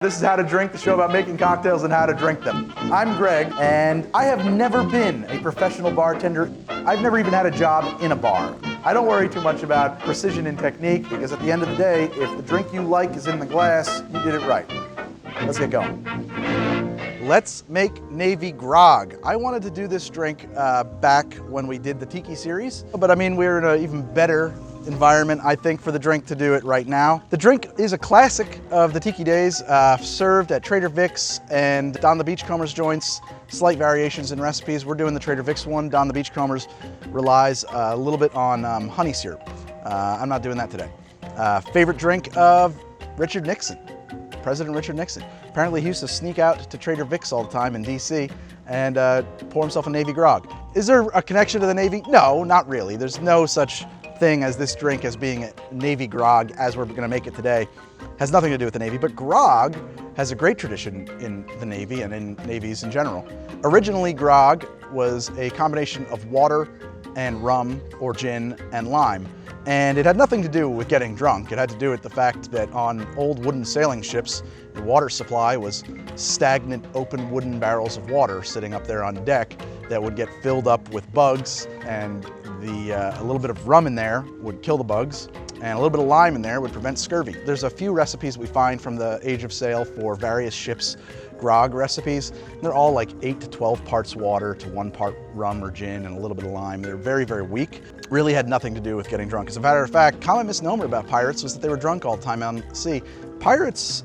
This is How to Drink, the show about making cocktails and how to drink them. I'm Greg, and I have never been a professional bartender. I've never even had a job in a bar. I don't worry too much about precision and technique, because at the end of the day, if the drink you like is in the glass, you did it right. Let's get going. Let's make Navy Grog. I wanted to do this drink back when we did the Tiki series, but I mean, we're in an even better environment, I think, for the drink to do it right now. The drink is a classic of the Tiki days, served at Trader Vic's and Don the Beachcombers joints. Slight variations in recipes. We're doing the Trader Vic's one. Don the Beachcombers relies a little bit on honey syrup. I'm not doing that today. Favorite drink of Richard Nixon, President Richard Nixon. Apparently he used to sneak out to Trader Vic's all the time in DC and pour himself a Navy Grog. Is there a connection to the Navy? No, not really. There's no such thing as this drink as being a Navy Grog as we're gonna make it today. Has nothing to do with the Navy, but Grog has a great tradition in the Navy and in navies in general. Originally, Grog was a combination of water and rum or gin and lime. And it had nothing to do with getting drunk. It had to do with the fact that on old wooden sailing ships, the water supply was stagnant open wooden barrels of water sitting up there on deck that would get filled up with bugs, and a little bit of rum in there would kill the bugs, and a little bit of lime in there would prevent scurvy. There's a few recipes we find from the age of sail for various ships' grog recipes. They're all like 8 to 12 parts water to 1 part rum or gin and a little bit of lime. They're very, very weak. Really had nothing to do with getting drunk. As a matter of fact, common misnomer about pirates was that they were drunk all the time on the sea. Pirates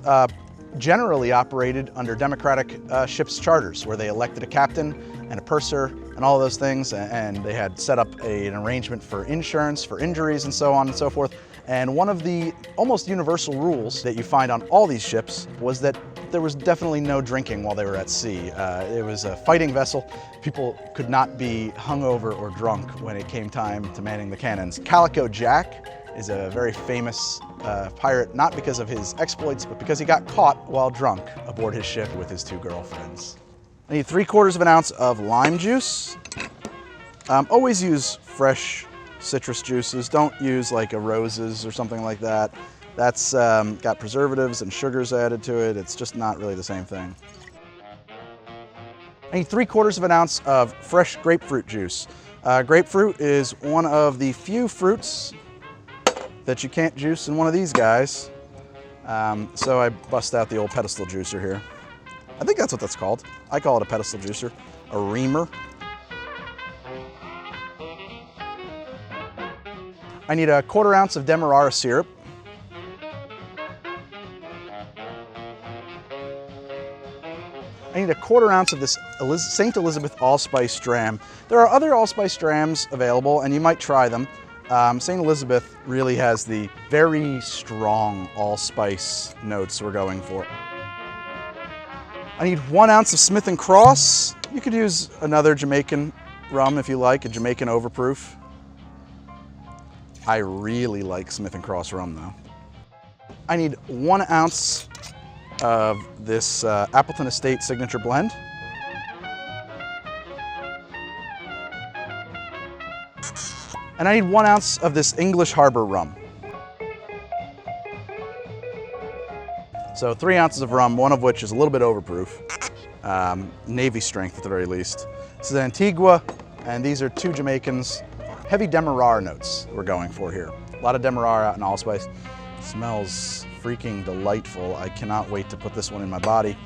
generally operated under democratic ship's charters, where they elected a captain and a purser and all of those things, and they had set up an arrangement for insurance, for injuries, and so on and so forth. And one of the almost universal rules that you find on all these ships was that there was definitely no drinking while they were at sea. It was a fighting vessel. People could not be hungover or drunk when it came time to manning the cannons. Calico Jack is a very famous pirate, not because of his exploits, but because he got caught while drunk aboard his ship with his 2 girlfriends. I need 3/4 of an ounce of lime juice. Always use fresh citrus juices. Don't use like a roses or something like that. That's got preservatives and sugars added to it. It's just not really the same thing. I need 3/4 of an ounce of fresh grapefruit juice. Grapefruit is one of the few fruits that you can't juice in one of these guys. So I bust out the old pedestal juicer here. I think that's what that's called. I call it a pedestal juicer, a reamer. I need 1/4 ounce of Demerara syrup. I need 1/4 ounce of this St. Elizabeth Allspice Dram. There are other Allspice Drams available, and you might try them. St. Elizabeth really has the very strong allspice notes we're going for. I need 1 ounce of Smith and Cross. You could use another Jamaican rum if you like, a Jamaican overproof. I really like Smith and Cross rum though. I need 1 ounce of this Appleton Estate signature blend. And I need 1 ounce of this English Harbour rum. So 3 ounces of rum, one of which is a little bit overproof. Navy strength at the very least. This is Antigua, and these are 2 Jamaicans. Heavy Demerara notes we're going for here. A lot of Demerara and allspice. Smells freaking delightful. I cannot wait to put this one in my body.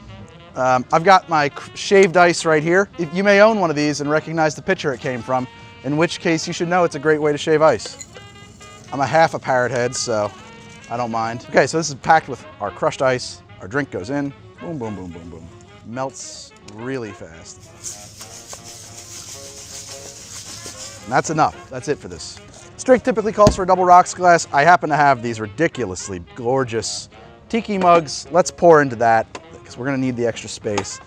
I've got my shaved ice right here. You may own one of these and recognize the picture it came from, in which case you should know it's a great way to shave ice. I'm a half a parrot head, so I don't mind. Okay, so this is packed with our crushed ice. Our drink goes in, boom, boom, boom, boom, boom. Melts really fast. And that's enough, that's it for this. This drink typically calls for a double rocks glass. I happen to have these ridiculously gorgeous Tiki mugs. Let's pour into that, because we're gonna need the extra space.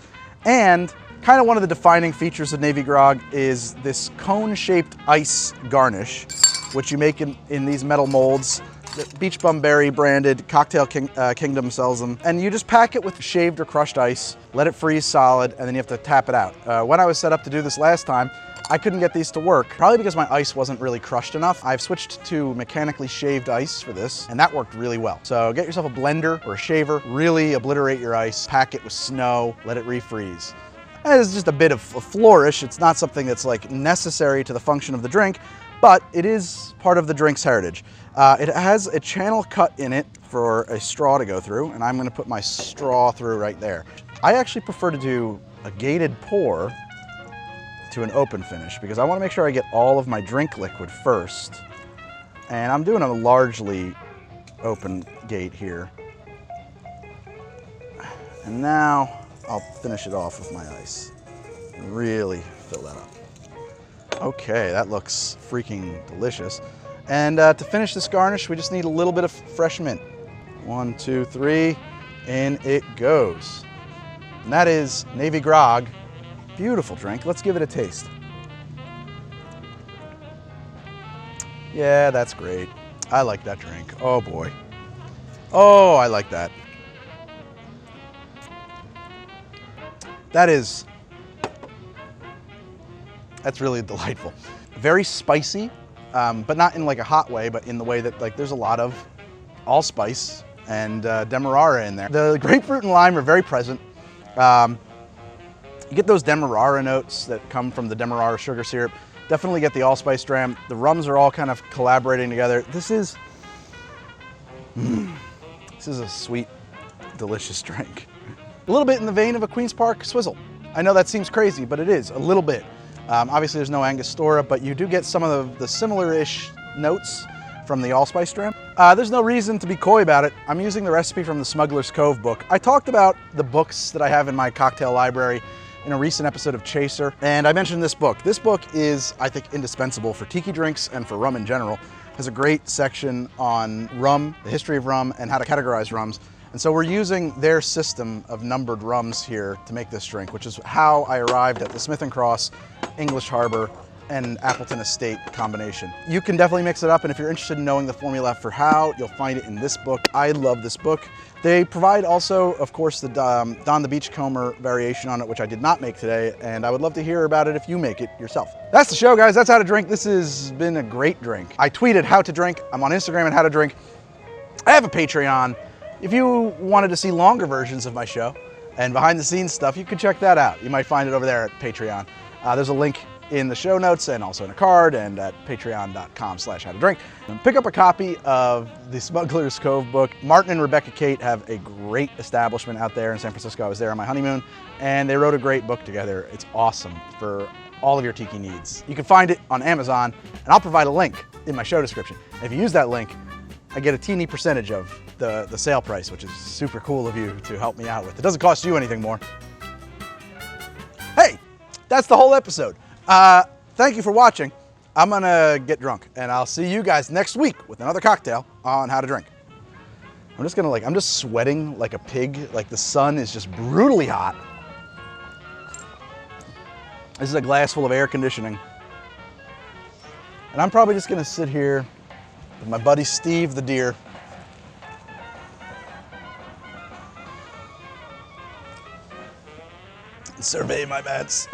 And kind of one of the defining features of Navy Grog is this cone-shaped ice garnish, which you make in these metal molds. The Beach Bum Berry branded Cocktail Kingdom sells them. And you just pack it with shaved or crushed ice, let it freeze solid, and then you have to tap it out. When I was set up to do this last time, I couldn't get these to work, probably because my ice wasn't really crushed enough. I've switched to mechanically shaved ice for this, and that worked really well. So get yourself a blender or a shaver, really obliterate your ice, pack it with snow, let it refreeze. It's just a bit of a flourish. It's not something that's like necessary to the function of the drink, but it is part of the drink's heritage. It has a channel cut in it for a straw to go through, and I'm gonna put my straw through right there. I actually prefer to do a gated pour to an open finish because I want to make sure I get all of my drink liquid first. And I'm doing a largely open gate here. And now I'll finish it off with my ice and really fill that up. Okay, that looks freaking delicious. And to finish this garnish, we just need a little bit of fresh mint. 1, 2, 3, in it goes. And that is Navy Grog. Beautiful drink. Let's give it a taste. Yeah, that's great. I like that drink. Oh boy. Oh, I like that. That's really delightful. Very spicy, but not in like a hot way, but in the way that like there's a lot of allspice and Demerara in there. The grapefruit and lime are very present. You get those Demerara notes that come from the Demerara sugar syrup. Definitely get the Allspice Dram. The rums are all kind of collaborating together. This is a sweet, delicious drink. A little bit in the vein of a Queen's Park Swizzle. I know that seems crazy, but it is, a little bit. Obviously there's no Angostura, but you do get some of the similar-ish notes from the Allspice Dram. There's no reason to be coy about it. I'm using the recipe from the Smuggler's Cove book. I talked about the books that I have in my cocktail library in a recent episode of Chaser, and I mentioned this book. This book is, I think, indispensable for tiki drinks and for rum in general. It has a great section on rum, the history of rum, and how to categorize rums. And so we're using their system of numbered rums here to make this drink, which is how I arrived at the Smith and Cross, English Harbour, and Appleton Estate combination. You can definitely mix it up, and if you're interested in knowing the formula for how, you'll find it in this book. I love this book. They provide also, of course, the Don the Beachcomber variation on it, which I did not make today, and I would love to hear about it if you make it yourself. That's the show, guys. That's How to Drink. This has been a great drink. I tweeted how to drink. I'm on Instagram at How to Drink. I have a Patreon. If you wanted to see longer versions of my show and behind the scenes stuff, you could check that out. You might find it over there at Patreon. There's a link in the show notes and also in a card and at patreon.com/howtodrink. Pick up a copy of the Smuggler's Cove book. Martin and Rebecca Kate have a great establishment out there in San Francisco. I was there on my honeymoon and they wrote a great book together. It's awesome for all of your tiki needs. You can find it on Amazon and I'll provide a link in my show description. And if you use that link, I get a teeny percentage of the sale price, which is super cool of you to help me out with. It doesn't cost you anything more. Hey, that's the whole episode. Thank you for watching. I'm gonna get drunk and I'll see you guys next week with another cocktail on How to Drink. I'm just sweating like a pig. Like the sun is just brutally hot. This is a glass full of air conditioning. And I'm probably just gonna sit here with my buddy Steve the deer. And survey my mats.